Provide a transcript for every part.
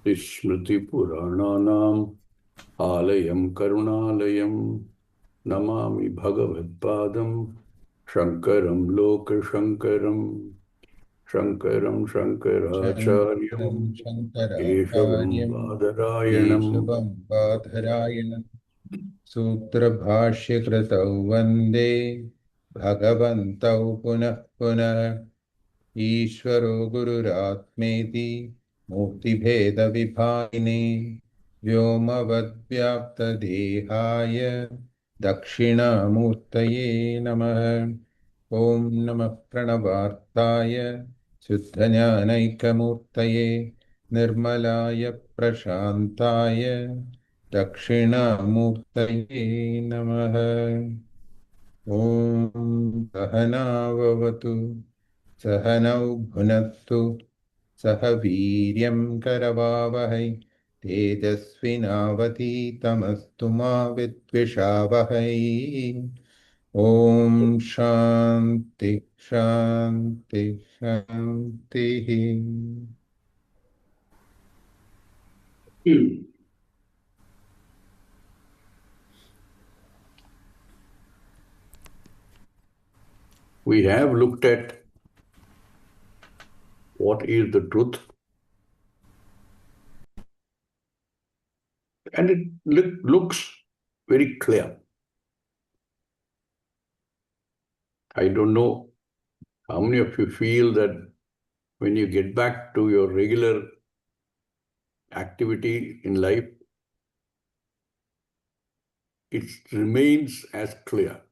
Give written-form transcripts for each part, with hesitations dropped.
Smriti-Purananam Alayam Karunalayam Namami Bhagavad-padam Shankaram Lokashankaram Shankaram शङ्करं Shankaracharya Keshavam शङ्कराचार्यं Badarayanam केशवं बादरायणं सूत्रभाष्यकृतौ वन्दे भगवन्तौ पुनः पुनः ईश्वरो गुरुरात्मेति मूर्तिभेदविभागिने व्योमवद्व्याप्तदेहाय दक्षिणामूर्तये नमः। ॐ नमः प्रणवार्ताय शुद्धज्ञानैकमूर्तये निर्मलाय प्रशान्ताय दक्षिणामूर्तये नमः। ॐ सहनाववतु सहनौ भुनक्तु सह वीर्यं करवावहै तेजस्विनावतीतमस्तु मा विद्विषावहै। ॐ शान्ति शान्ति शान्तिः। We have looked at what is the truth, and it looks very clear. I don't know how many of you feel that when you get back to your regular activity in life, it remains as clear.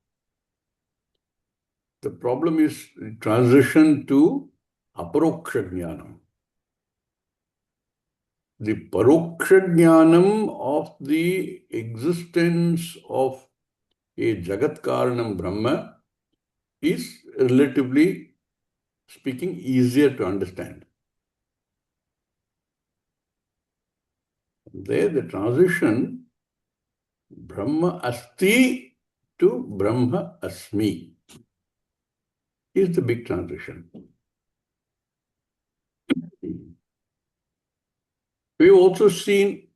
The problem is the transition to aparoksha jnanam. The paroksha jnanam of the existence of a jagat karanam Brahma is relatively speaking easier to understand. There the transition Brahma asti to Brahma asmi is the big transition. We've also seen,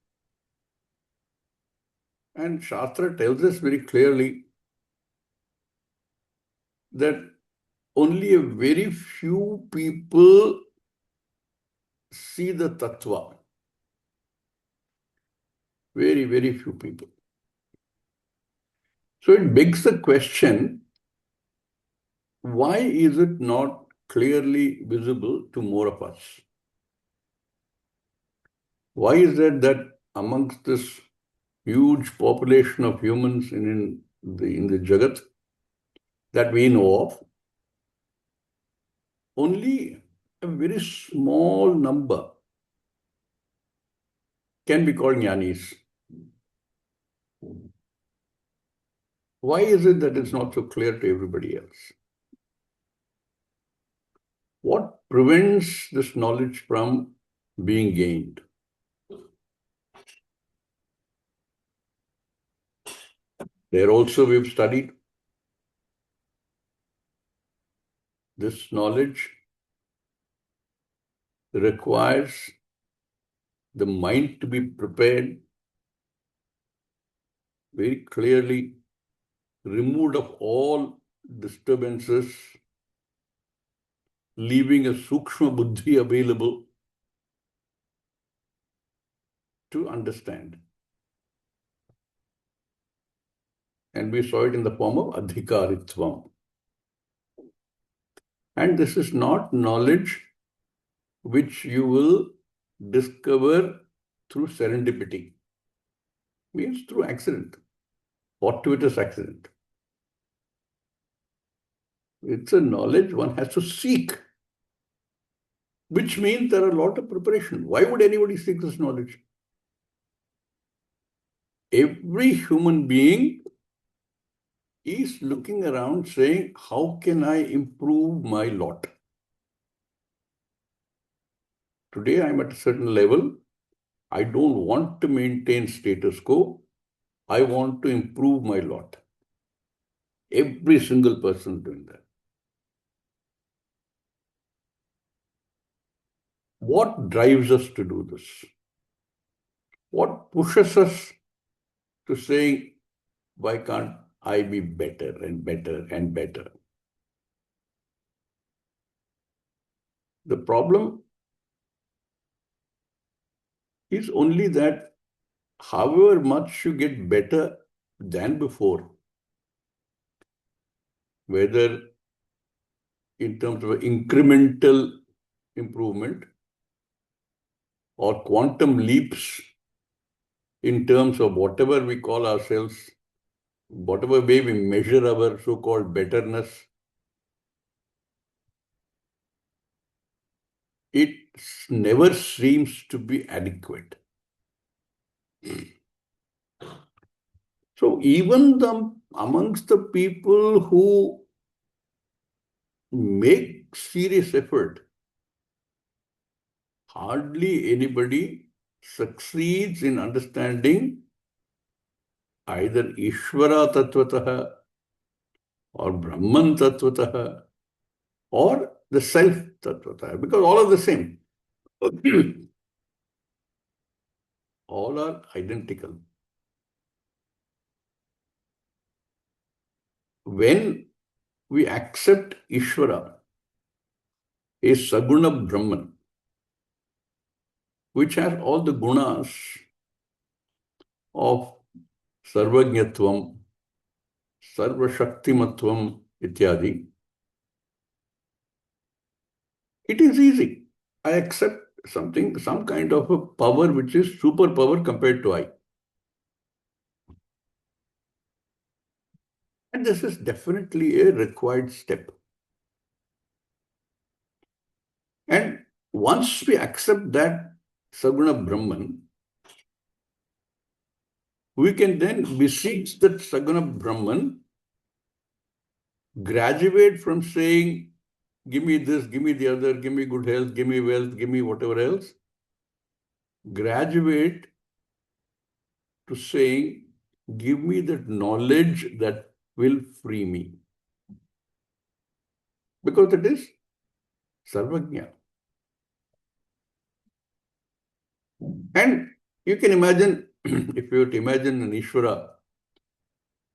and Shastra tells us very clearly, that only a very few people see the tattva. Very, very few people. So it begs the question, why is it not clearly visible to more of us? Why is it that amongst this huge population of humans in the Jagat that we know of, only a very small number can be called jnanis? Why is it that it's not so clear to everybody else? What prevents this knowledge from being gained? There also we've studied this knowledge requires the mind to be prepared, very clearly removed of all disturbances, leaving a sukshma buddhi available to understand. And we saw it in the form of adhikaritvam. And this is not knowledge which you will discover through serendipity. Means through accident, fortuitous accident. It's a knowledge one has to seek, which means there are a lot of preparation. Why would anybody seek this knowledge? Every human being is looking around saying, how can I improve my lot? Today I'm at a certain level. I don't want to maintain status quo. I want to improve my lot. Every single person doing that. What drives us to do this? What pushes us to saying, why can't I be better and better and better? The problem is only that however much you get better than before, whether in terms of incremental improvement or quantum leaps in terms of whatever we call ourselves, whatever way we measure our so-called betterness, it never seems to be adequate. So even amongst the people who make serious effort, hardly anybody succeeds in understanding either Ishvara Tattvataha or Brahman Tattvataha or the Self Tattvataha, because all are the same. All are identical. When we accept Ishvara, a Saguna Brahman, which has all the gunas of Sarvajñatvam, Sarvashaktimatvam, ityadi, it is easy. I accept something, some kind of a power which is superpower compared to I. And this is definitely a required step. And once we accept that Saguna Brahman, we can then beseech that Saguna Brahman, graduate from saying, give me this, give me the other, give me good health, give me wealth, give me whatever else, graduate to saying, give me that knowledge that will free me. Because it is Sarvajña. And you can imagine, if you were to imagine an Ishvara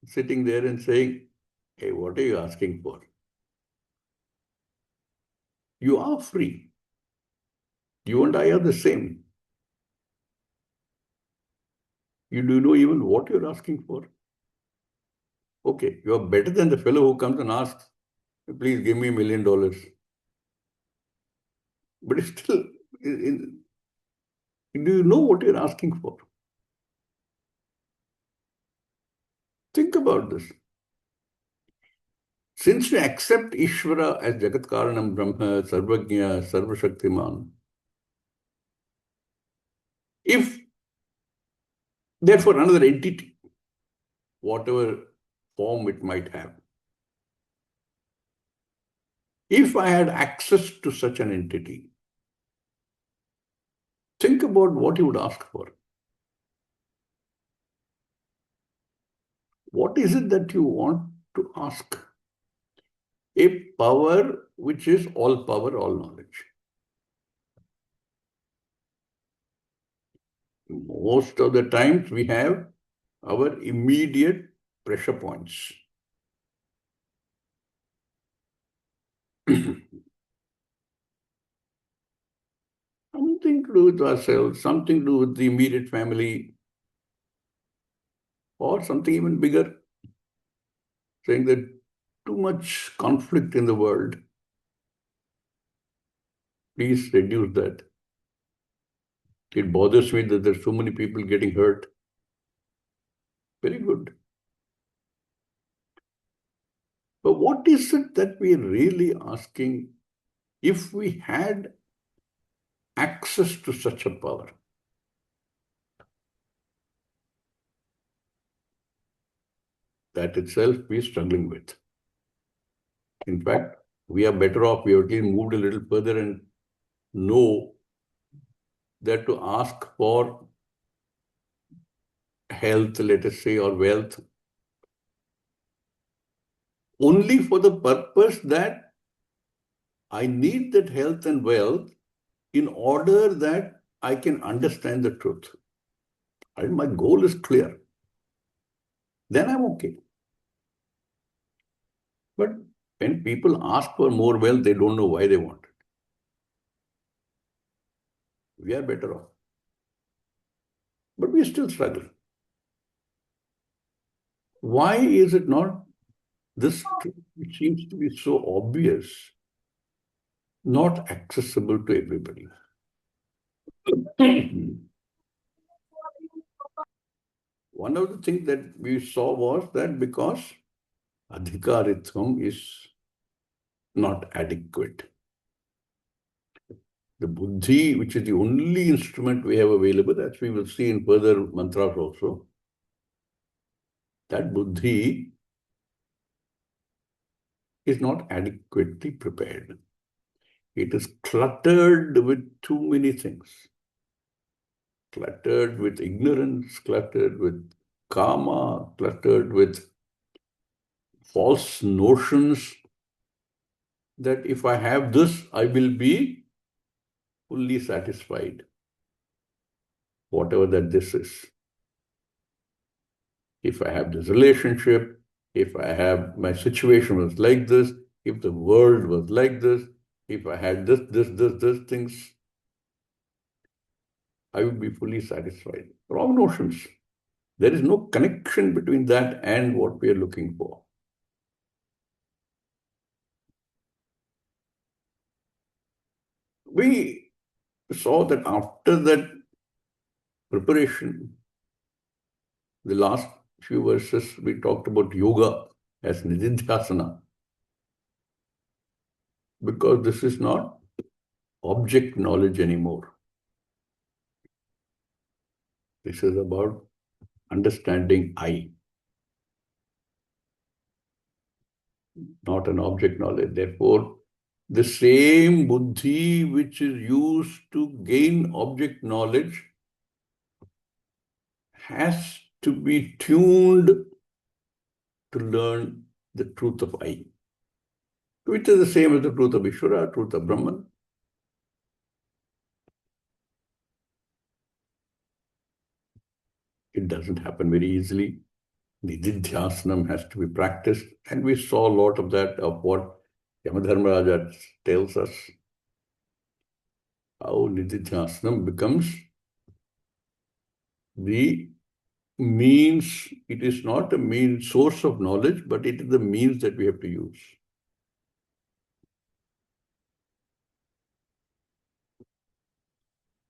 sitting there and saying, hey, what are you asking for? You are free. You and I are the same. You do know even what you're asking for. Okay, you are better than the fellow who comes and asks, please give me $1 million. But still, do you know what you're asking for? Think about this. Since we accept Ishvara as Jagat Karanam Brahma, Sarvajña, Sarvashaktiman, if therefore another entity, whatever form it might have, if I had access to such an entity, think about what you would ask for. What is it that you want to ask? A power which is all power, all knowledge. Most of the times we have our immediate pressure points. Something to do with ourselves, something to do with the immediate family, or something even bigger, saying that too much conflict in the world. Please reduce that. It bothers me that there's so many people getting hurt. Very good. But what is it that we're really asking if we had access to such a power? That itself we're struggling with. In fact, we are better off, we have at least moved a little further and know that to ask for health, let us say, or wealth, only for the purpose that I need that health and wealth in order that I can understand the truth. and my goal is clear, then I'm okay. But when people ask for more wealth, they don't know why they want it. We are better off. But we still struggle. Why is it not this truth, which seems to be so obvious, not accessible to everybody? One of the things that we saw was that because adhikaritvam is not adequate. The buddhi, which is the only instrument we have available, as we will see in further mantras also, that buddhi is not adequately prepared. It is cluttered with too many things. Cluttered with ignorance, cluttered with karma, cluttered with false notions that if I have this, I will be fully satisfied, whatever that this is. If I have this relationship, if I have my situation was like this, if the world was like this, if I had this things, I would be fully satisfied. Wrong notions. There is no connection between that and what we are looking for. We saw that after that preparation, the last few verses, we talked about yoga as nididhyasana, because this is not object knowledge anymore. This is about understanding I, not an object knowledge. Therefore, the same buddhi which is used to gain object knowledge has to be tuned to learn the truth of I, which is the same as the truth of Ishvara, truth of Brahman. It doesn't happen very easily. Nididhyasanam has to be practiced, and we saw a lot of that, of what Yamadharmaraja tells us, how Nididhyasanam becomes the means. It is not a main source of knowledge, but it is the means that we have to use.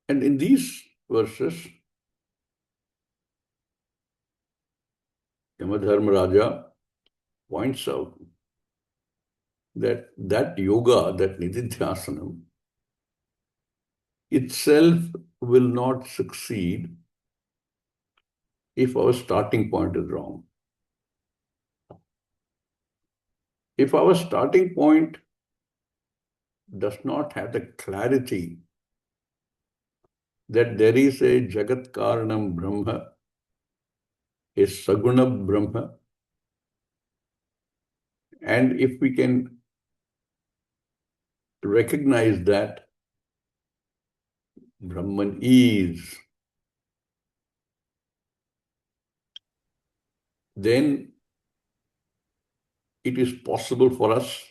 And in these verses, Yamadharmaraja points out that yoga, that nididhyasanam, itself will not succeed if our starting point is wrong. If our starting point does not have the clarity that there is a Jagat Karanam Brahma, a Saguna Brahma, and if we can recognize that Brahman is, then it is possible for us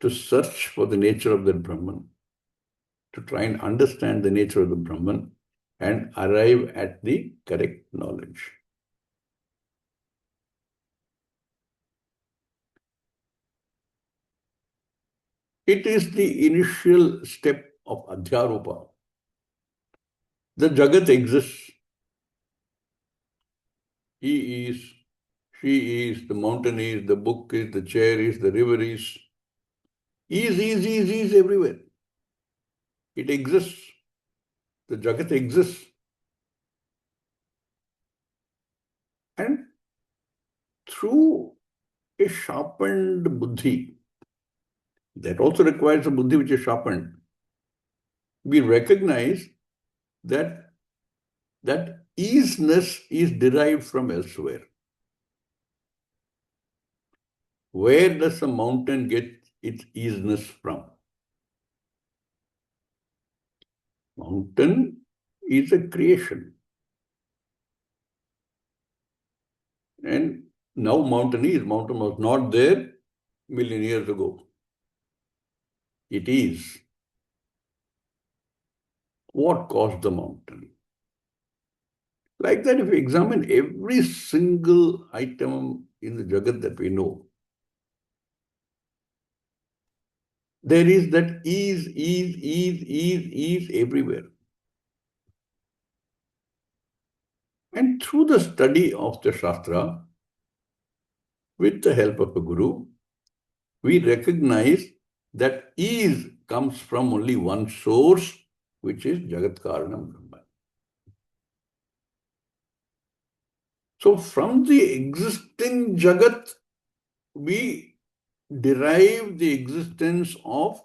to search for the nature of that Brahman, to try and understand the nature of the Brahman and arrive at the correct knowledge. It is the initial step of Adhyaropa. The Jagat exists. He is, she is, the mountain is, the book is, the chair is, the river is. Is everywhere. It exists. The Jagat exists. And through a sharpened buddhi, that also requires a buddhi which is sharpened, we recognize that that easiness is derived from elsewhere. Where does a mountain get its easiness from? Mountain is a creation. And now mountain is. Mountain was not there million years ago. It is. What caused the mountain? Like that, if we examine every single item in the Jagat that we know, there is that ease everywhere. And through the study of the Shastra, with the help of a guru, we recognize that ease comes from only one source, which is Jagat Karanam Brahma. So from the existing Jagat, we derive the existence of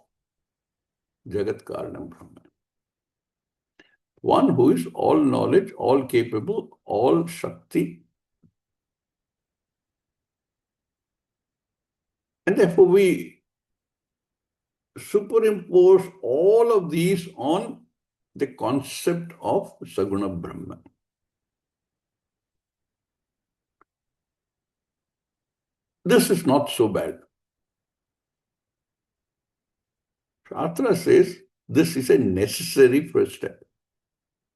Jagat Karanam Brahma. One who is all knowledge, all capable, all Shakti. And therefore we superimpose all of these on the concept of Saguna Brahma. This is not so bad. Shastra says this is a necessary first step.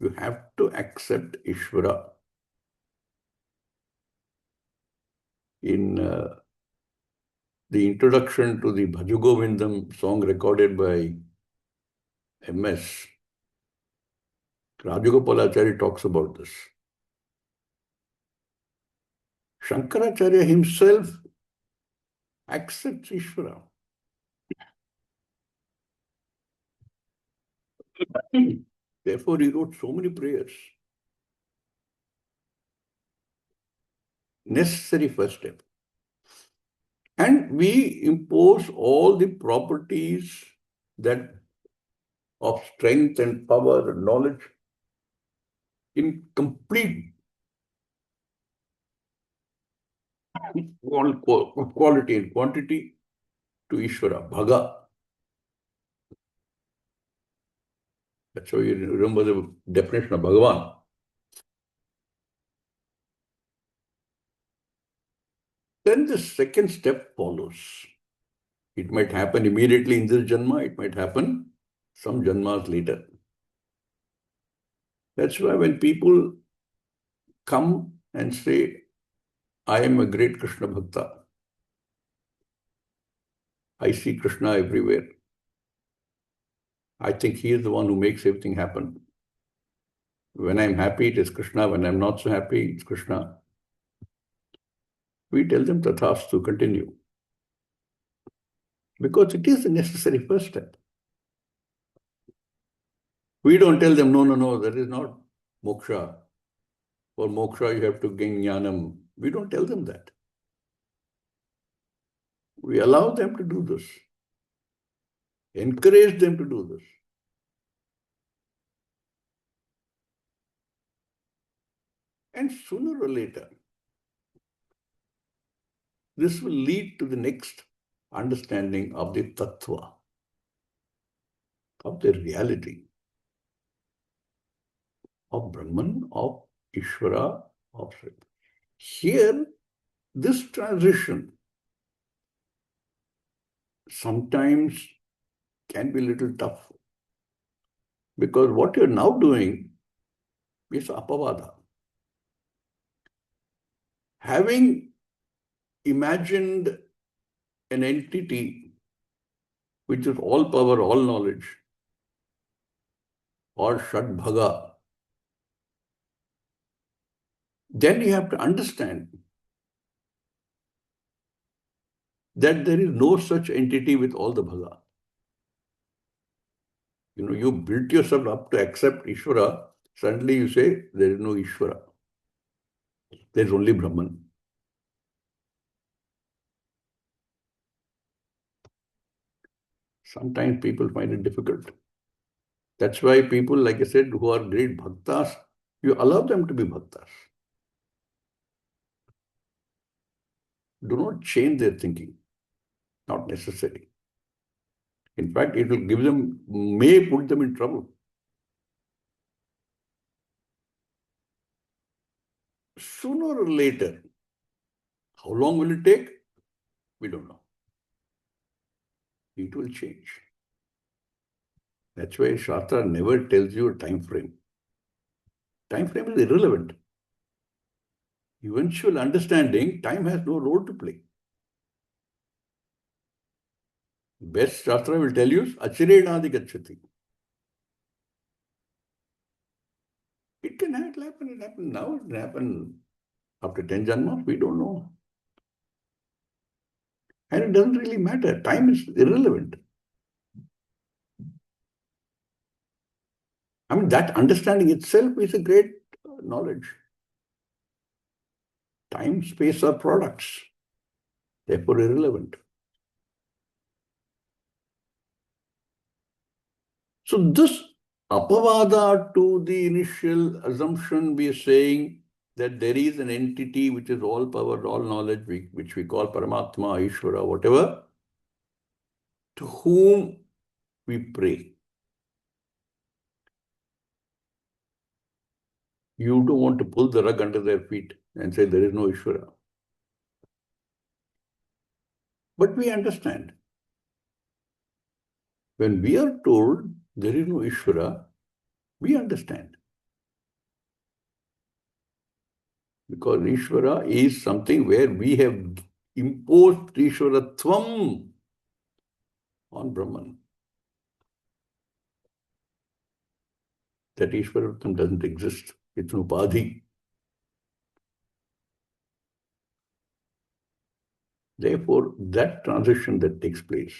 You have to accept Ishvara. In the introduction to the Bhaju Govindam song recorded by MS, Rajagopalacharya talks about this. Shankaracharya himself accepts Ishvara. Therefore, he wrote so many prayers. Necessary first step. And we impose all the properties that of strength and power and knowledge in complete quality and quantity to Ishvara, Bhaga. That's why you remember the definition of Bhagavan. Then the second step follows. It might happen immediately in this Janma, it might happen some Janmas later. That's why when people come and say, I am a great Krishna Bhakta, I see Krishna everywhere, I think he is the one who makes everything happen. When I'm happy, it is Krishna. When I'm not so happy, it's Krishna. We tell them Tathastu, continue. Because it is the necessary first step. We don't tell them, no, that is not moksha. For moksha, you have to gain jnanam. We don't tell them that. We allow them to do this. Encourage them to do this. And sooner or later, this will lead to the next understanding of the tattva, of the reality of Brahman, of Ishvara, of Shiva. Here, this transition sometimes can be a little tough because what you're now doing is apavada. Having imagined an entity which is all power, all knowledge, or Shadbhaga, then you have to understand that there is no such entity with all the bhaga. You built yourself up to accept Ishvara, suddenly you say there is no Ishvara. There is only Brahman. Sometimes people find it difficult. That's why people, like I said, who are great bhaktas, you allow them to be bhaktas. Do not change their thinking. Not necessary. In fact, it will may put them in trouble. Sooner or later, How long will it take? We don't know. It will change. That's why Shastra never tells you a time frame. Time frame is irrelevant. Eventual understanding, time has no role to play. Best Shastra will tell you, Achirenadi Gachati. It can happen, it happen now, it can happen after 10 janmas, we don't know. And it doesn't really matter. Time is irrelevant. I mean, that understanding itself is a great knowledge. Time, space are products, therefore irrelevant. So this apavada to the initial assumption, we are saying that there is an entity which is all power, all knowledge, which we call Paramatma, Ishvara, whatever, to whom we pray. You don't want to pull the rug under their feet and say there is no Ishvara. But we understand. When we are told there is no Ishvara, we understand. Because Ishvara is something where we have imposed Ishvaratvam on Brahman. That Ishvaratvam doesn't exist. It's an upadhi. Therefore, that transition that takes place,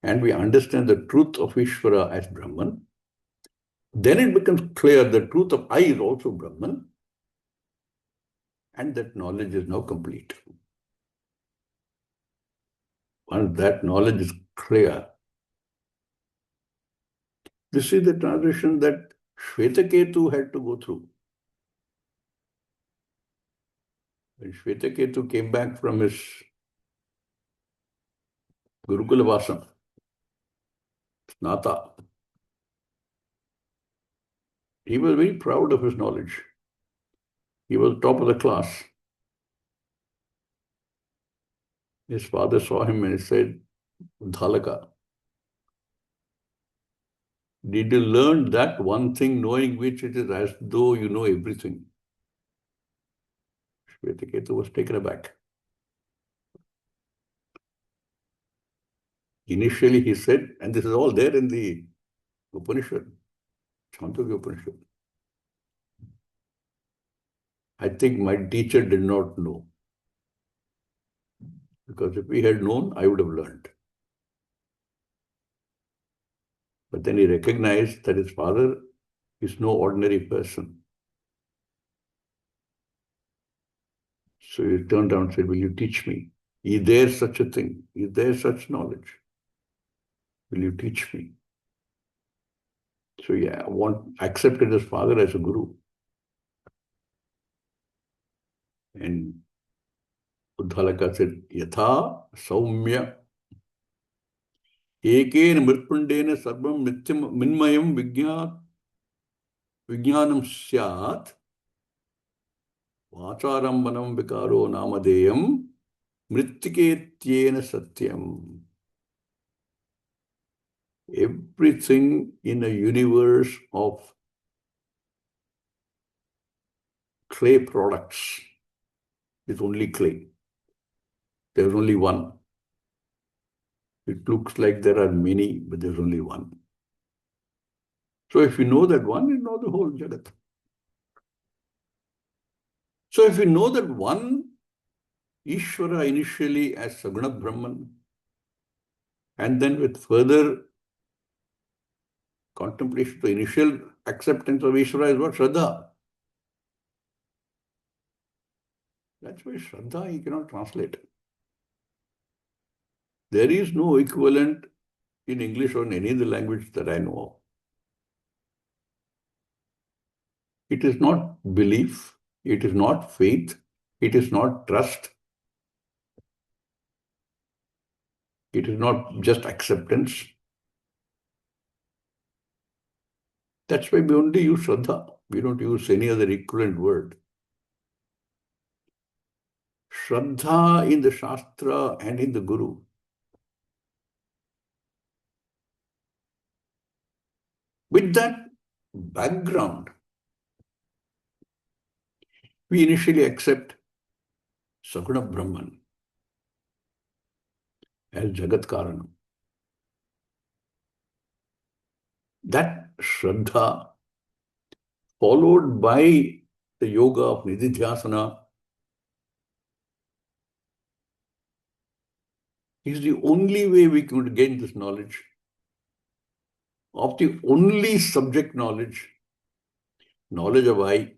and we understand the truth of Ishvara as Brahman, then it becomes clear the truth of I is also Brahman, and that knowledge is now complete. Once that knowledge is clear, this is the transition that Shvetaketu had to go through. When Shvetaketu came back from his Gurukula Vasam, Snata, he was very proud of his knowledge. He was top of the class. His father saw him and he said, Dhalaka, did you learn that one thing knowing which it is as though you know everything? Shvetaketu was taken aback. Initially he said, and this is all there in the Upanishad, Chandogya Upanishad, I think my teacher did not know. Because if he had known, I would have learned. But then he recognized that his father is no ordinary person. So he turned around and said, will you teach me? Is there such a thing? Is there such knowledge? Will you teach me? So yeah, accepted his father as a guru. And Uddhalaka said, Yatha Saumya Eken Mritpundena Sarvam Nityam Minmayam Vijnanam Syat Vacharambanam Vikaro Namadeyam Mrittiketyena Satyam. Everything in a universe of clay products is only clay. There's only one. It looks like there are many, but there's only one. So if you know that one, you know the whole Jagat. So if you know that one Ishvara initially as Saguna Brahman, and then with further contemplation, the initial acceptance of Ishvara is what? Shraddha. That's why Shraddha you cannot translate. There is no equivalent in English or in any other language that I know of. It is not belief, it is not faith, it is not trust, it is not just acceptance. That's why we only use Shraddha. We don't use any other equivalent word. Shraddha in the Shastra and in the Guru. With that background, we initially accept Saguna Brahman as Jagat Karanam. That Shraddha, followed by the yoga of Nididhyasana, is the only way we could gain this knowledge of the only subject knowledge of I,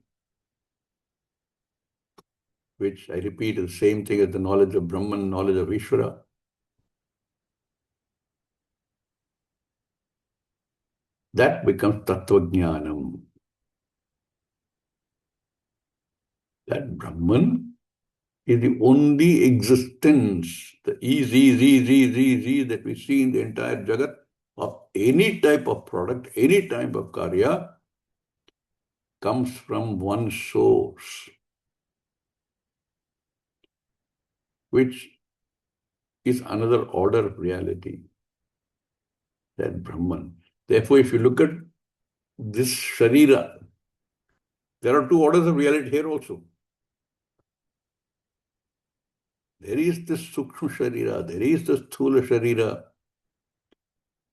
which I repeat is the same thing as the knowledge of Brahman, knowledge of Ishvara. That becomes Tattva Jnanam. That Brahman is the only existence, the that we see in the entire Jagat of any type of product, any type of karya, comes from one source, which is another order of reality, that Brahman. Therefore, if you look at this Sharira, there are two orders of reality here also. There is this Sukshma Sharira, there is the Sthula Sharira,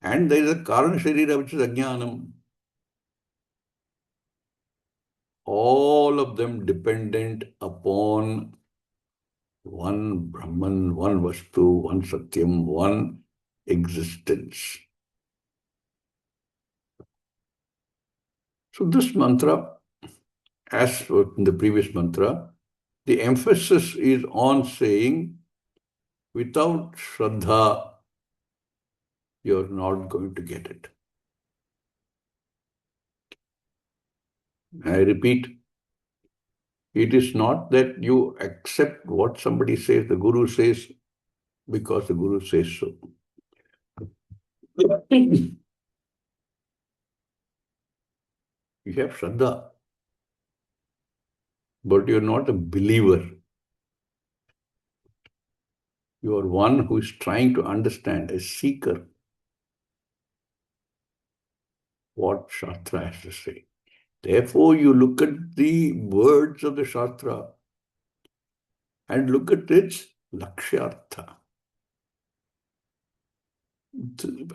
and there is a Karana Sharira, which is Ajnanam. All of them dependent upon one Brahman, one Vastu, one Satyam, one existence. So this mantra, as in the previous mantra, the emphasis is on saying, without Shraddha, you're not going to get it. I repeat, it is not that you accept what somebody says, the Guru says, because the Guru says so. You have Shraddha, but you're not a believer. You are one who is trying to understand, a seeker, what Shastra has to say. Therefore, you look at the words of the Shastra and look at its Lakshyartha.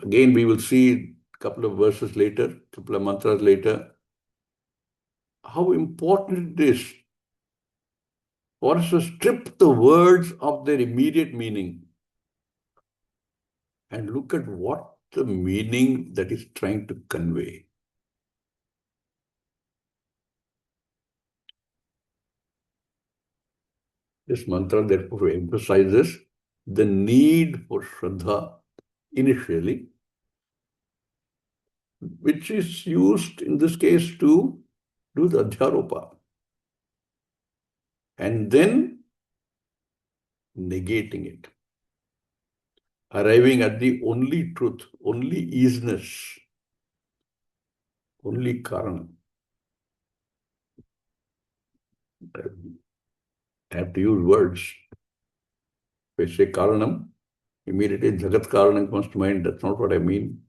Again, we will see a couple of verses later, a couple of mantras later, how important it is for us to strip the words of their immediate meaning and look at what the meaning that is trying to convey. This mantra therefore emphasizes the need for Shraddha initially, which is used in this case to do the Adhyaropa, and then negating it, arriving at the only truth, only isness, only Karanam. I have to use words. If I say Karanam, immediately Jagat Karanam comes to mind. That's not what I mean.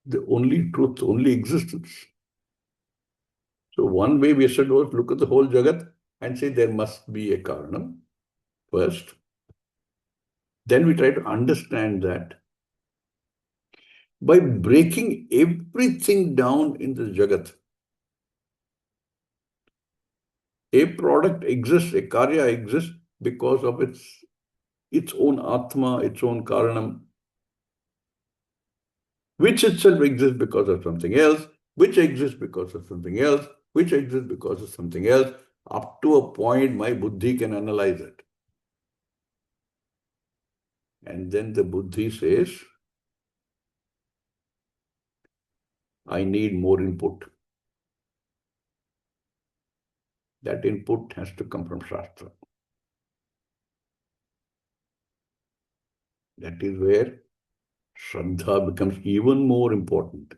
The only truth, only existence. So one way we said was look at the whole Jagat and say there must be a Karanam first. Then we try to understand that by breaking everything down in the Jagat. A product exists, a karya exists because of its own Atma, its own Karanam, which itself exists because of something else, which exists because of something else, which exists because of something else. Up to a point, my buddhi can analyze it. And then the buddhi says, I need more input. That input has to come from Shastra. That is where Shraddha becomes even more important.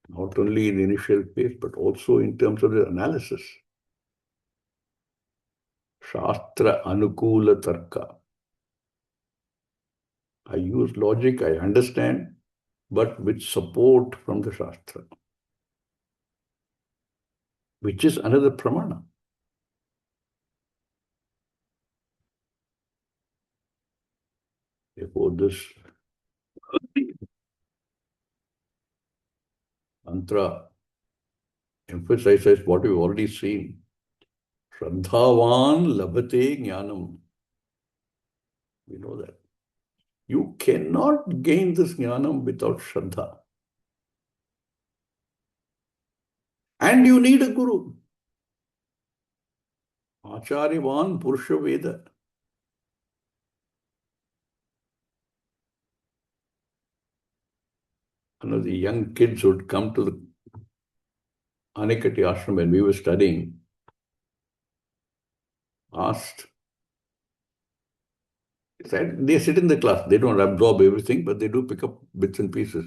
Not only in the initial phase, but also in terms of the analysis. Shastra Anukula Tarka. I use logic, I understand, but with support from the Shastra, which is another pramana. Therefore, this mantra emphasizes what we've already seen. Shraddhavan labhate jnanam. We know that. You cannot gain this jnanam without Shraddha. And you need a guru. Acharyavan Purusha Veda. The young kids would come to the Anikati ashram when we were studying, asked, said, they sit in the class, they don't absorb everything, but they do pick up bits and pieces.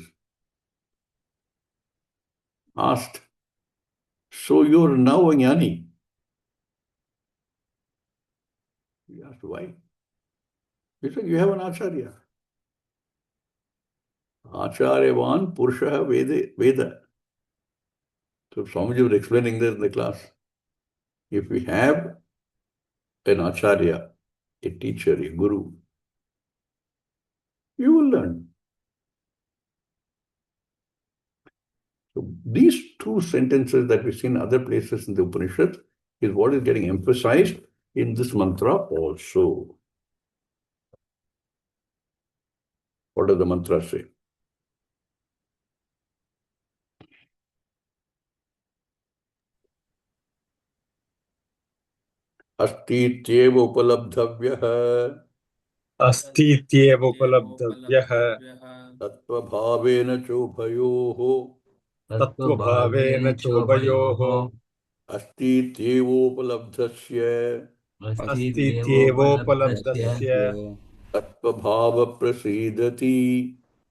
Asked, so you're now a jnani? We asked, why? He said, you have an acharya. Acharyavan Purusha Veda. So Swamiji was explaining this in the class. If we have an acharya, a teacher, a guru, you will learn. So these two sentences that we see in other places in the Upanishad is what is getting emphasized in this mantra also. What does the mantra say? Astityeva upalabdhavyah अस्तीत्येव उपलब्धव्यः tattvabhavena chobhayoho तत्त्वभावेन चोभयोः astityevopalabdhasya अस्तीत्येवोपलब्धस्य tattvabhava prasidati.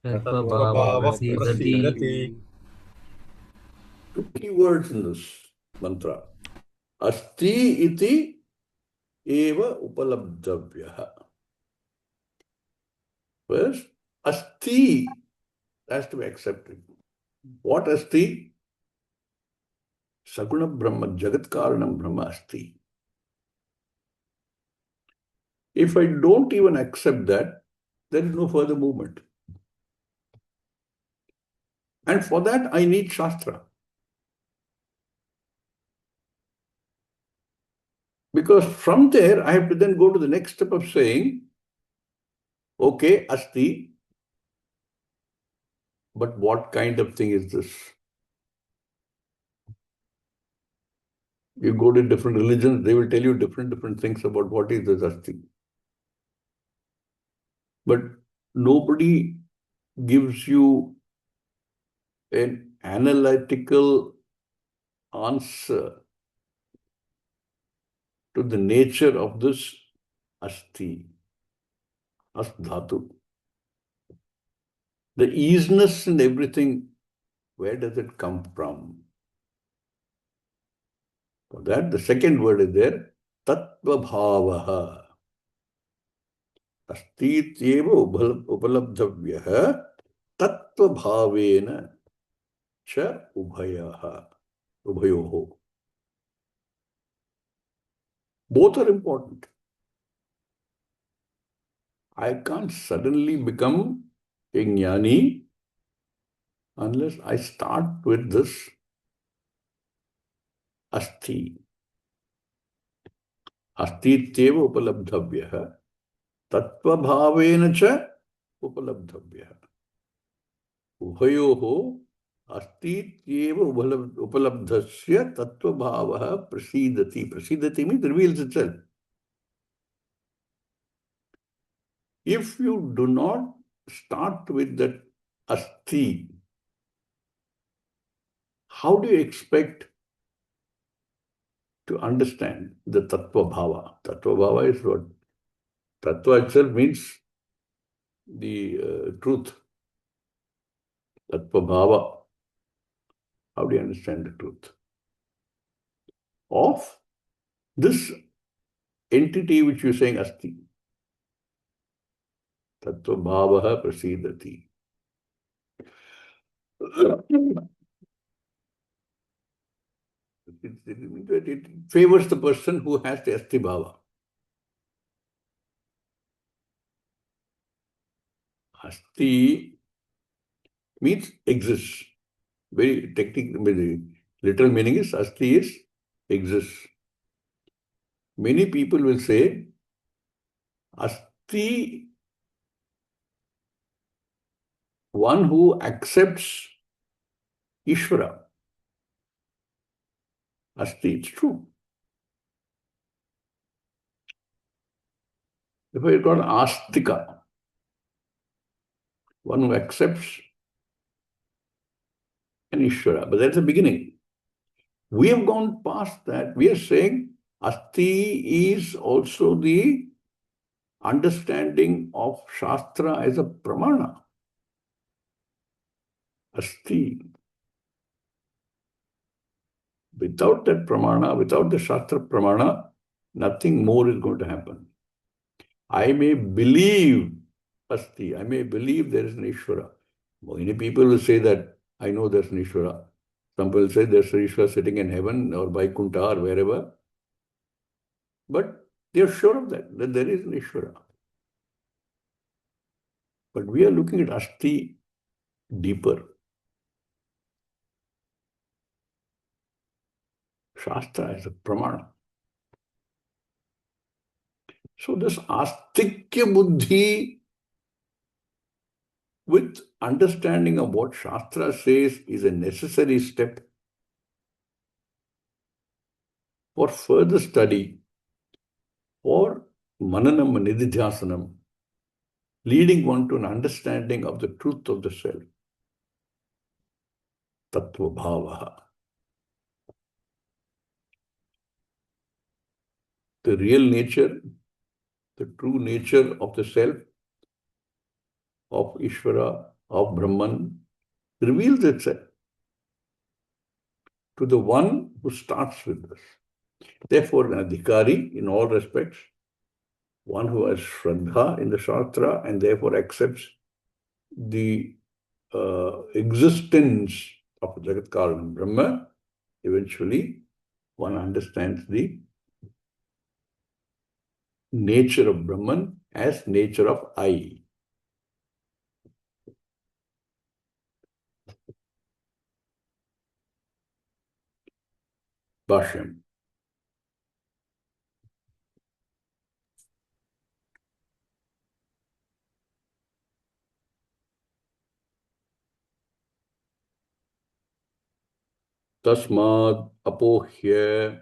तत्त्वभावः प्रसीदति. Two key words in this mantra. Asti iti eva upalabdhavyah. First, asti has to be accepted. What asti? Saguna Brahma, Jagat Karanam Brahma asti. If I don't even accept that, there is no further movement. And for that, I need Shastra. Because from there, I have to then go to the next step of saying, okay, asti, but what kind of thing is this? You go to different religions, they will tell you different things about what is this asti. But nobody gives you an analytical answer to the nature of this asti, asdhatu. The easiness in everything, where does it come from? For that, the second word is there, tattva bhavaha. Astityeva upalabdhavyah tattva bhavena cha ubhayoho. Both are important. I can't suddenly become a jnani unless I start with this asti. Astityeva upalabdhavyah tattva bhavena cha upalabdhavyah. Ubhayoho astityeva upalabdhasya tattva bhavaha prasidati. Prasidati means reveals itself. If you do not start with that asti, how do you expect to understand the tattva bhava? Tattva bhava is what? Tattva itself means the truth. Tattva bhava. How do you understand the truth of this entity which you are saying asti. Tattva bhavaha prasidati. It favors the person who has the asti bhava. Asti means exists. Very technical, very literal meaning is asti is exists. Many people will say asti, one who accepts Ishvara. Asti, it's true. Therefore, it's called astika. One who accepts an Ishvara. But that's the beginning. We have gone past that. We are saying asti is also the understanding of Shastra as a pramana. Asti. Without that pramana, without the Shastra pramana, nothing more is going to happen. I may believe asti, I may believe there is an Ishvara. Many people will say that I know there's an Ishvara. Some people say there's an Ishvara sitting in heaven or Vaikuntha or wherever. But they are sure of that there is an Ishvara. But we are looking at asti deeper. Shastra is a pramana. So this astikya buddhi with understanding of what Shastra says is a necessary step for further study, for mananam and nididhyasanam, leading one to an understanding of the truth of the self. Tattva bhavaha. The real nature, the true nature of the self, of Ishvara, of Brahman, reveals itself to the one who starts with this. Therefore, an adhikari, in all respects, one who has Shraddha in the Shastra and therefore accepts the existence of Jagat Karanam Brahma, eventually one understands the nature of Brahman as nature of I. Bashyam. Tasmad apohya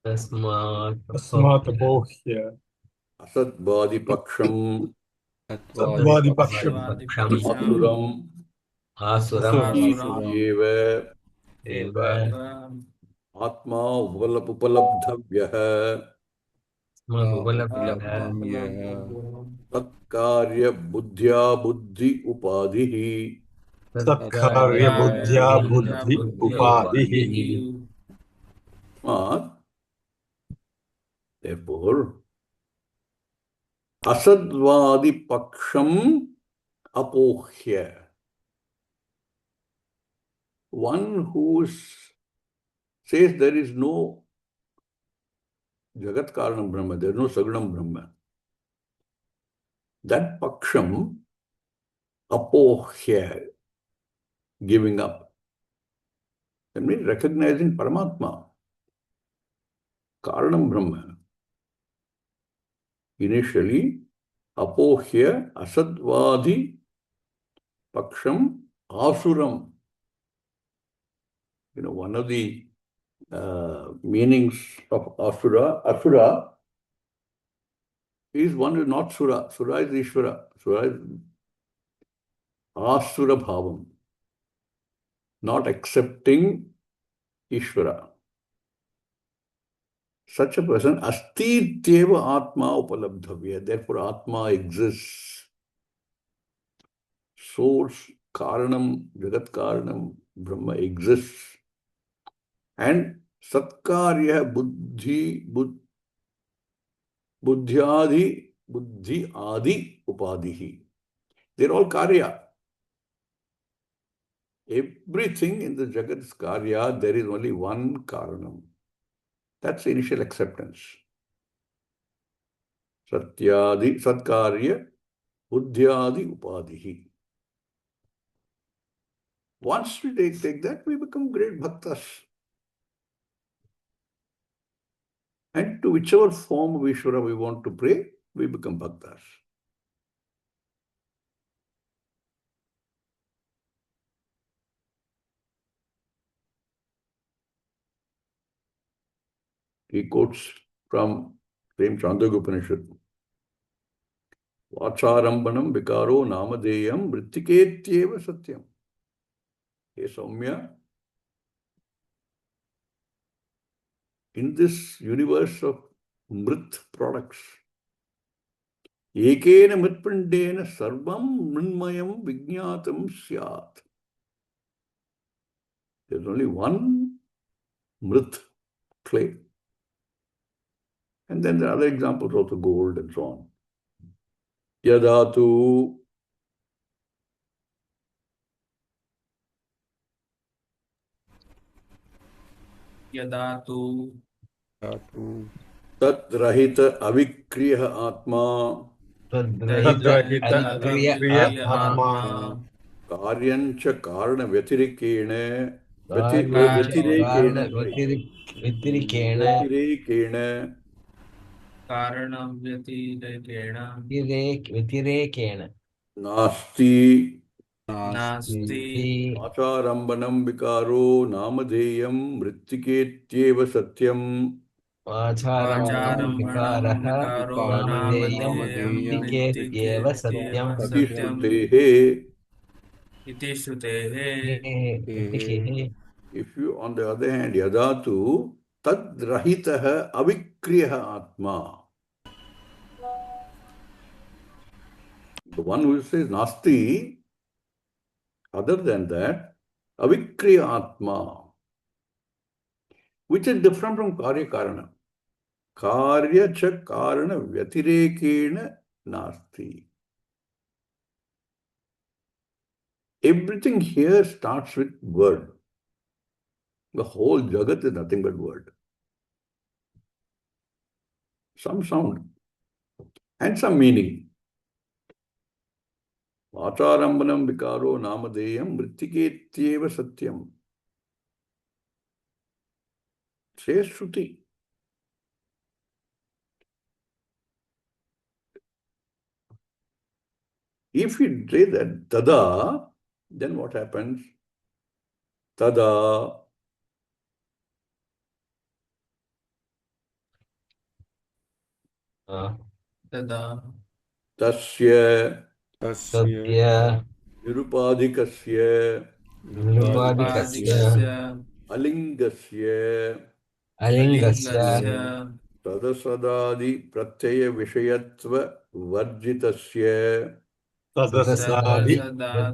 तस्मात् अपोह्य asatbadi paksham सत्त्वादिपक्षम् सत्त्वादिपक्षम् asuram असुरम् आसुरम् eva एव atma upalabdhavyah उपलब्धं यः तत्कार्य बुद्ध्या बुद्धि उपाधिः सत्कार्यबुद्ध्या बुद्धि उपाधिः Therefore, asadvadi paksham apohya. One who says there is no Jagat Karanam Brahma, there is no Sagunam Brahma. That paksham apohya, giving up. That means recognizing Paramatma, Karanam Brahma. Initially, apohya asadvadi paksham asuram. One of the meanings of asura is one is not sura. Sura is Ishvara. Sura is asura bhavam. Not accepting Ishvara. Such a person, asti tyeva atma upalabdhavya. Therefore, atma exists. Source, karanam, jagat karanam, Brahma exists. And satkarya buddhi, buddhi adi upadihi. They're all karya. Everything in the Jagat is karya. There is only one karanam. That's the initial acceptance. Satyadi, satkarya, buddhyadi upadihi. Once we take that, we become great bhaktas. And to whichever form of Ishvara we want to pray, we become bhaktas. He quotes from same Chandogya Vacharambanam vikaro namadeyam vrittiketyeva satyam. Hey Soumya, in this universe of mrit products, ekena mritpindena sarvam mrinmayam vijnatam syat. There's only one mrit, clay. And then there are other examples also, gold and so on. Yadatu Yadatu tadrahita avikriyah atma Tadrahita Avikriya avikriya Atma atma karyancha karana vyatirekena karyancha sorry, व्यतिरिक्तेन व्यतिरेकेण Karanam Vyatirekena व्यतिरेकेण नास्ति Nasti आचारम्भनं विकारो नामधेयं मृत्तिकेत्येव सत्यम् आचारम्भणं Vacharambanam विकारः Vikaro नामधेयं Namadeyam मृत्तिकेत्येव सत्यम् Mritiketyeva इति Satyam श्रुतेः. Iti Shrutehe. ऋषिः If you, on the other hand, yadatu tadrahitah avikriyah atma, the one who says nasti, other than that, avikriya atma, which is different from karya karana. Karya cha karana vyatirekena nasti. Everything here starts with word. The whole jagat is nothing but word. Some sound and some meaning. Vacharambanam vikaro namadeyam mrittiketyeva satyam. Says Shruti. If you say that tada, then what happens? Tada Tada tasya तस्य nirupadhikasya निरुपाधिकस्य Nirupadikasya alingasya अलिङ्गस्य Alingasya tadasadadi pratyaya vishayatva varjitasya तदसादि सदसदस्य Tadasadadi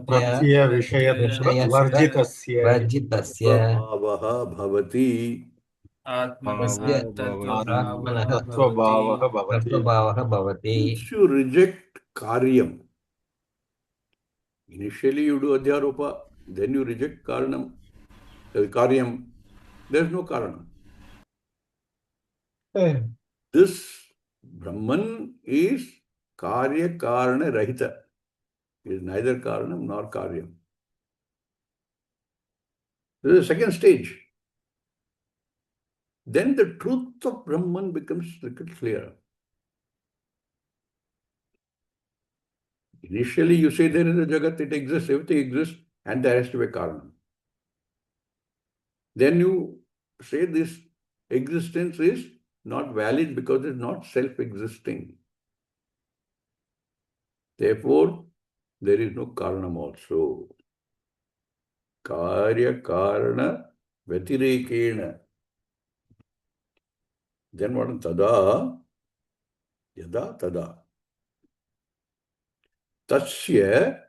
प्रत्यय विषयत्व Pratyaya विषयस्य वर्जितस्य वर्जितस्य atmabhavaha bhavati. तस्य Atmanah आत्मनः Tattvaභavah तत्त्वभावः Bhavati. भवति तत्त्वभावः भवति Once you reject karyam, initially you do adhyaropa, then you reject karanam, karyam, there is no karanam. This Brahman is karya karana rahita. It is neither karanam nor karyam. This is the second stage. Then the truth of Brahman becomes little clearer. Initially you say there is a jagat, it exists, everything exists, and there has to be a karanam. Then you say this existence is not valid because it's not self-existing. Therefore, there is no karanam also. Karya karana vyatirekena. Then what is tada? Yada tada. Tasya,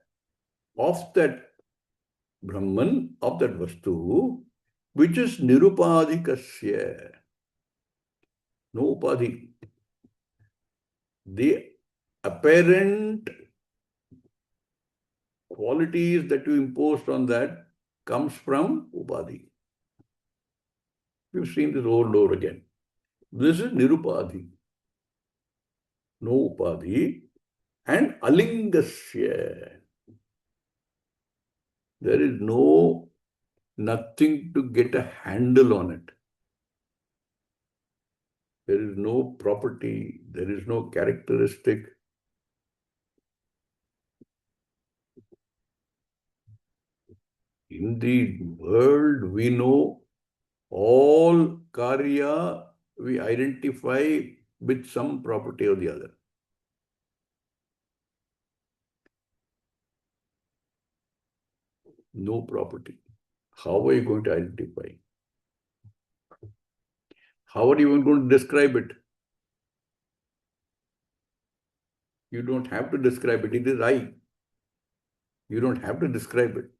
of that Brahman, of that Vastu, which is nirupadhikasya. No upadhi. the apparent qualities that you imposed on that comes from upadhi. We've seen this over and over again. This is nirupadhi. No upadhi. And alingasya. There is nothing to get a handle on it. There is no property, there is no characteristic. In the world, we know all karya we identify with some property or the other. No property. How are you going to identify? How are you even going to describe it? You don't have to describe it. It is I. You don't have to describe it.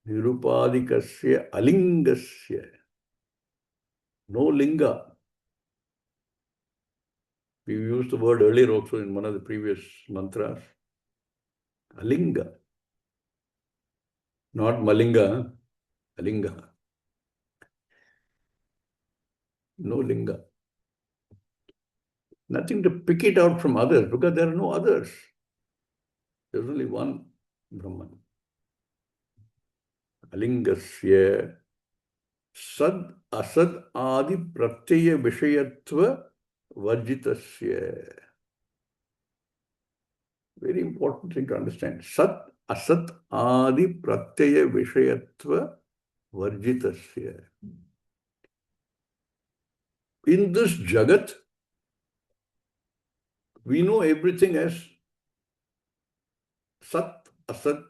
Nirupadikasya alingasya. No linga. We used the word earlier also in one of the previous mantras. Alinga. Not malinga. Alinga. No linga. Nothing to pick it out from others because there are no others. There's only one Brahman. Alingasya sad asad adi pratyaya vishayatva varjitasya. Very important thing to understand. Sat asat adi pratyaya vishayatva varjitasya. In this jagat, we know everything as sat, asat,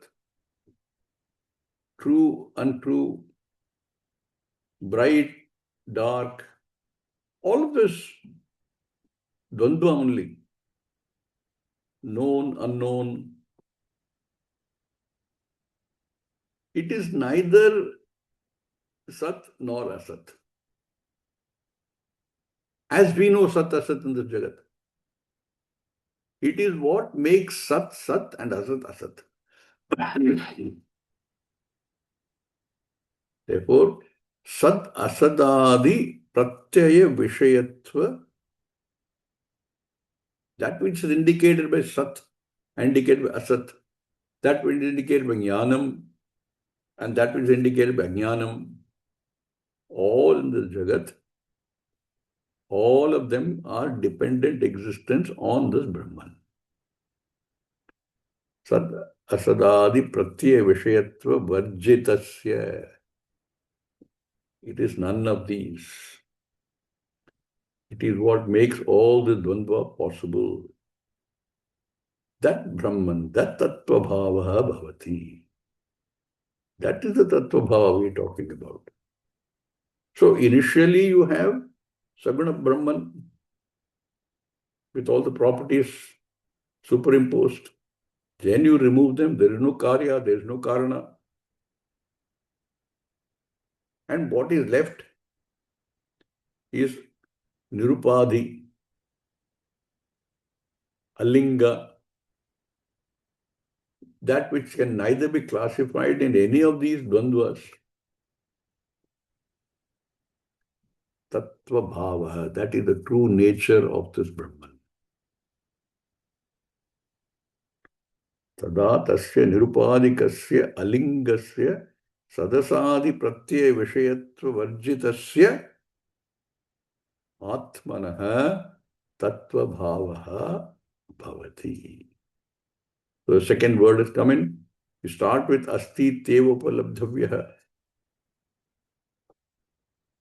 true, untrue, bright, dark, all of this dvandva only. Known, unknown. It is neither sat nor asat. As we know sat, asat in this jagat. It is what makes sat, sat and asat, asat. Therefore, sat, asadadi, pratyaya, vishayatva, that which is indicated by sat, indicated by asat, that which is indicated by jnanam, and that which is indicated by jnanam, all in this jagat, all of them are dependent existence on this Brahman. Sat asadadi pratyaya vishayatva varjitasya. It is none of these. It is what makes all the dvandva possible. That Brahman, that tattva bhava bhavati. That is the tattva bhava we are talking about. So initially you have Saguna Brahman with all the properties superimposed. Then you remove them, there is no karya, there is no karana. And what is left is nirupadhi, alinga, that which can neither be classified in any of these dvandvas. Tattva bhava, that is the true nature of this Brahman. Tada tasya nirupadikasya alingasya sadasadi pratyaya vishayatva varjitasya atmanaha tattva bhavaha bhavati. So the second word is coming. You start with asti teva upalabdhavyaha.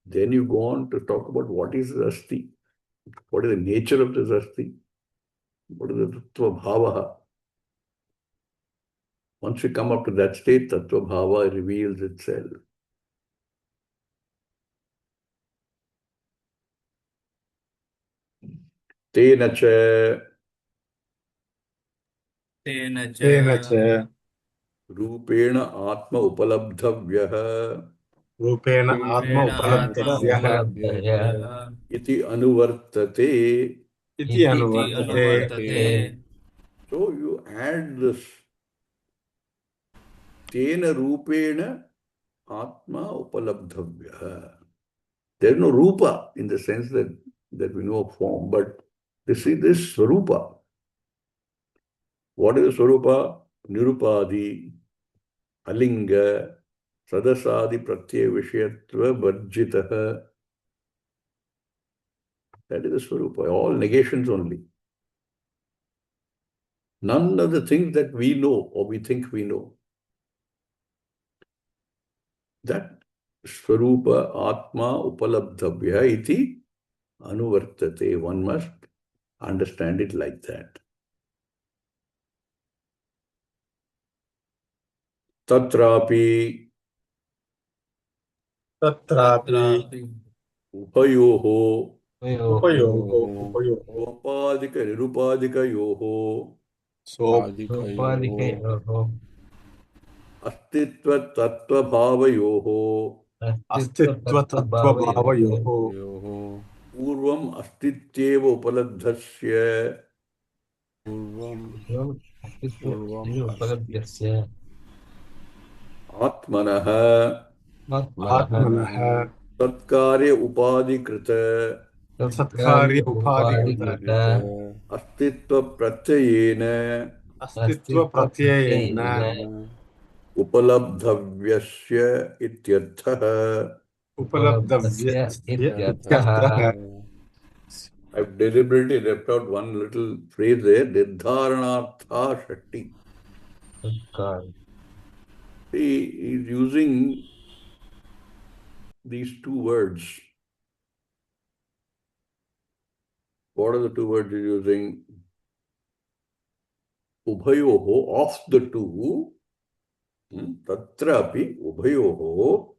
Then you go on to talk about what is asti, what is the nature of this asti, what is the tattva bhavaha. Once we come up to that state, tattva bhava reveals itself. Tena cha तेन च rupena atma upalabdhavyaha रूपेण आत्म रूपेण आत्मा उपलब्धव्यः उपलब्धव्यः iti anuvartate iti iti anuvartate. anuvartate. So you add this tena rupena atma upalabdhavya. There is no rupa in the sense that we know of form, but you see this swarupa. What is the swarupa? Nirupadi, alinga, sadasadi pratyaya vishayatva varjitaha. That is the swarupa. All negations only. None of the things that we know or we think we know. That swarupa atma upalabdhavya iti anuvartate. One must understand it like that. Tatrapi Tatrapi upayoho upayoho sopadika nirupadikayoho sopadikayoho astitva tattva bhavayoho astitva tattva bhavayoho पूर्वम अस्तित्वेव उपलब्धस्य आत्मनः atmanah तत्कार्य उपाधिकृत satkarya upadhikrita अस्तित्व प्रत्ययेन astitva pratyayena उपलब्धव्यस्य इत्यर्थः. उपलब्धव्यस्य इत्यर्थः. I've deliberately left out one little phrase there, Nirdharanartha Shakti. He is using these two words. What are the two words he's using? Ubhayoho, of the two, tatrapi ubhayoho,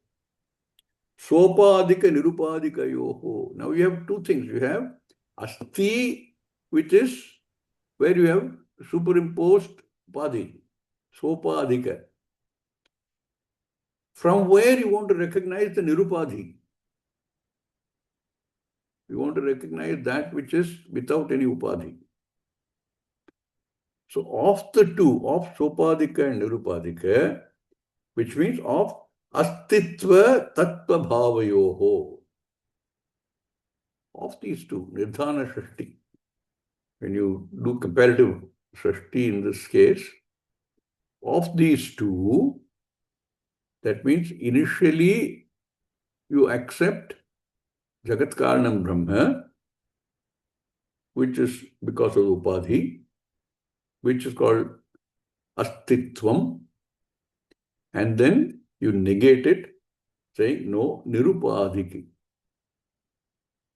sopadika nirupadikayoho. Now you have two things. You have asti, which is where you have superimposed upadhi, sopadika. From where you want to recognize the nirupadhi? You want to recognize that which is without any upadhi. So of the two, of sopadika and nirupadika, which means of astitva tattva bhavayoho. Of these two, nidhana shashti. When you do comparative shashti in this case, of these two, that means initially you accept Jagat Karanam Brahma, which is because of upadhi, which is called astitvam, and then you negate it, saying no, nirupadhiki,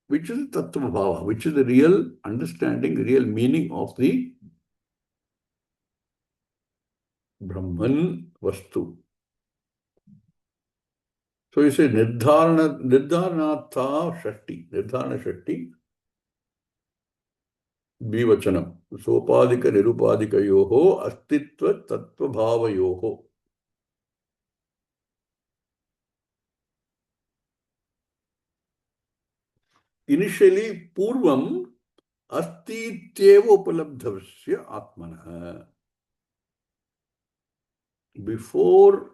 which is tattva bhava, which is the real understanding, real meaning of the Brahman Vastu. So you say Nirdharanatha Shakti, Nirdharana Shakti, Bhivachanam, Sopadika Nirupadika Yoho, Astitva Tattva Bhava Yoho. Initially, Purvam Astityeva Upalabdhavasya Atmana. Before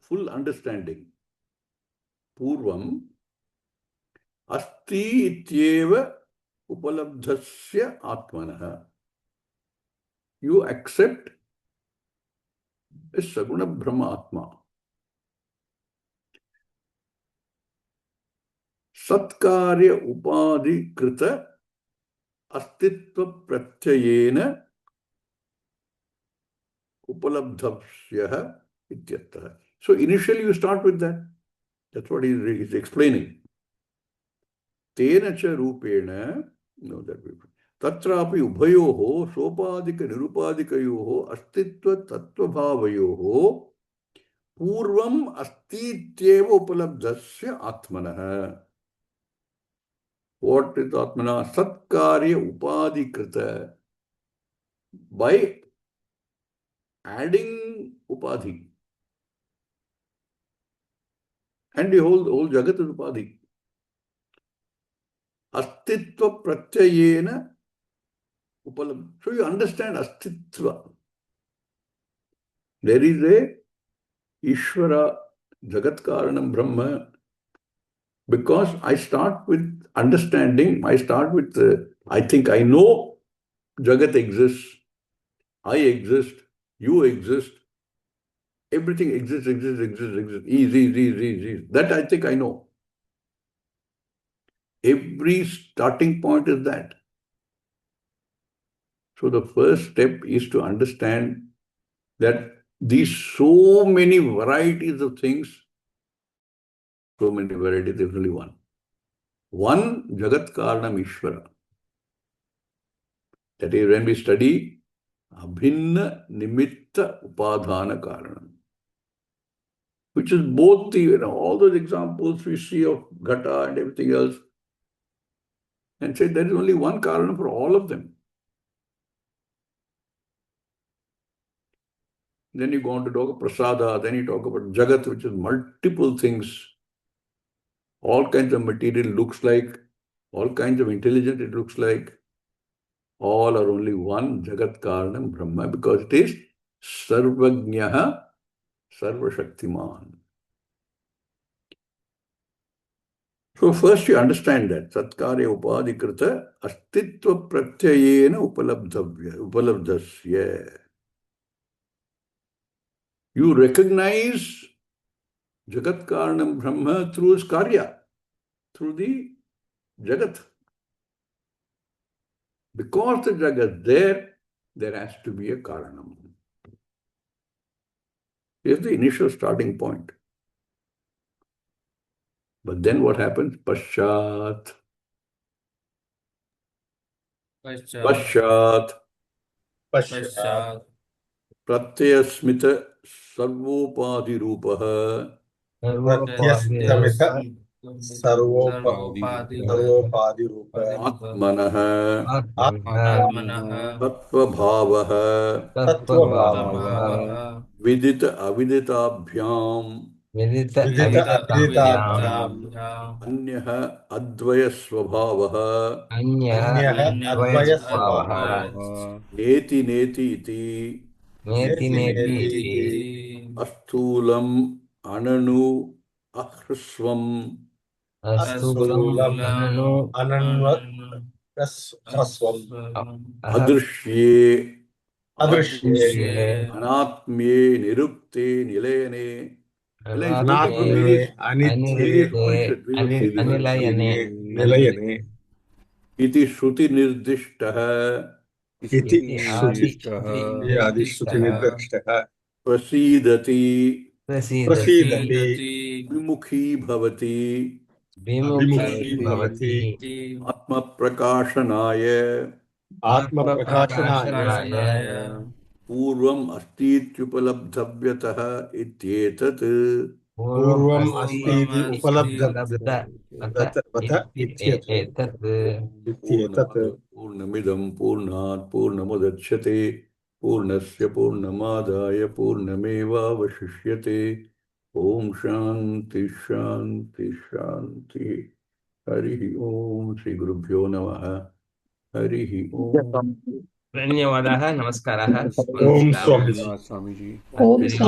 full understanding, Purvam Asti Ityeva Upalabdhasya Atmana. You accept a Saguna Brahma Atma. Satkarya Upadhi Krita Astitva Pratyayena Upalabdhavsya Ityartha. So initially you start with that. That's what he is explaining. Tena cha rupena, no, that we tatrapi ubhayoho sopadika nirupadikayoho astitva tattva bhavayoho purvam astityeva upalabdhasya atmanah. What is atmana? Satkarya upadhikrita. By adding upadhi. And the whole Jagat is upadhi. Astitva pratyayena upalabdha. So you understand astitva. There is a Ishvara, Jagat Karanam Brahma. Because I start with understanding, I start with, I think I know Jagat exists, I exist, you exist, everything exists. Is. That I think I know. Every starting point is that. So the first step is to understand that these so many varieties of things, so many varieties, there's only one. One Jagat Karanam Ishvara. That is when we study Abhinna Nimitta Upadhana Karanam, which is both the, all those examples we see of Ghata and everything else, and say there is only one Karanam for all of them. Then you go on to talk about Prasada, then you talk about Jagat, which is multiple things, all kinds of material looks like, all kinds of intelligence it looks like, all are only one Jagat Karanam Brahma, because it is Sarvajnaha Sarvashaktiman. So first you understand that Satkarya Upadhikrita Astitva Pratyayena Upalabdhasya. You recognize Jagat Karanam Brahma through his Karya, through the Jagat. Because the Jagat there has to be a Karanam. Here's the initial starting point. But then what happens? Pashat. Pashat. Pratyasmita Sarvopadhi Rupaha Pratyastamita sarvopadi Atmanaha Atmanaha Tattvabhavaha tattva Vidita Aviditabhyam vidita Vidita aviditabhyam Aviditabhyam Anyaha Advaya Swabhavaha anyaha Anyah advaya Advaya swabhavaha Neti Neti Iti neti neti Niti iti Iti Asthulam Ananu Ahrasvam asthulam Astulam ananvat Ananam hrasvam Adrishye adrishye Adrishye Anatmye Nirupte Nilayane. Nilay is quoted from anatmane various anitye Upanishads, anitye nilayane Iti Shruti Nirdishtaha iti shruti adishruti Nirdistaha nirdrishtah Prasidati prasidati Prasidati Vimukhi Bhavati vimukhi bhavati Iti Atma Prakashanaya atma prakashanaya Prakashanaya Purvam Astityupalabdhavyataha Ityetat. पूर्वम अस्तीति Purvamasti उपलब्धवत इत्येतत् इत्येतत् Purnamada Purnamidam Purnat Purnamudachyate Purnasya Purnamadaya Purnameva Vashishyate. Om Shanti Shanti Shanti. Harihi Om Sri Gurubhyo Namaha. Harihi Om. ಧನ್ಯವಾದः ನಮಸ್ಕಾರः ओम पुनः स्वामी मिलामः।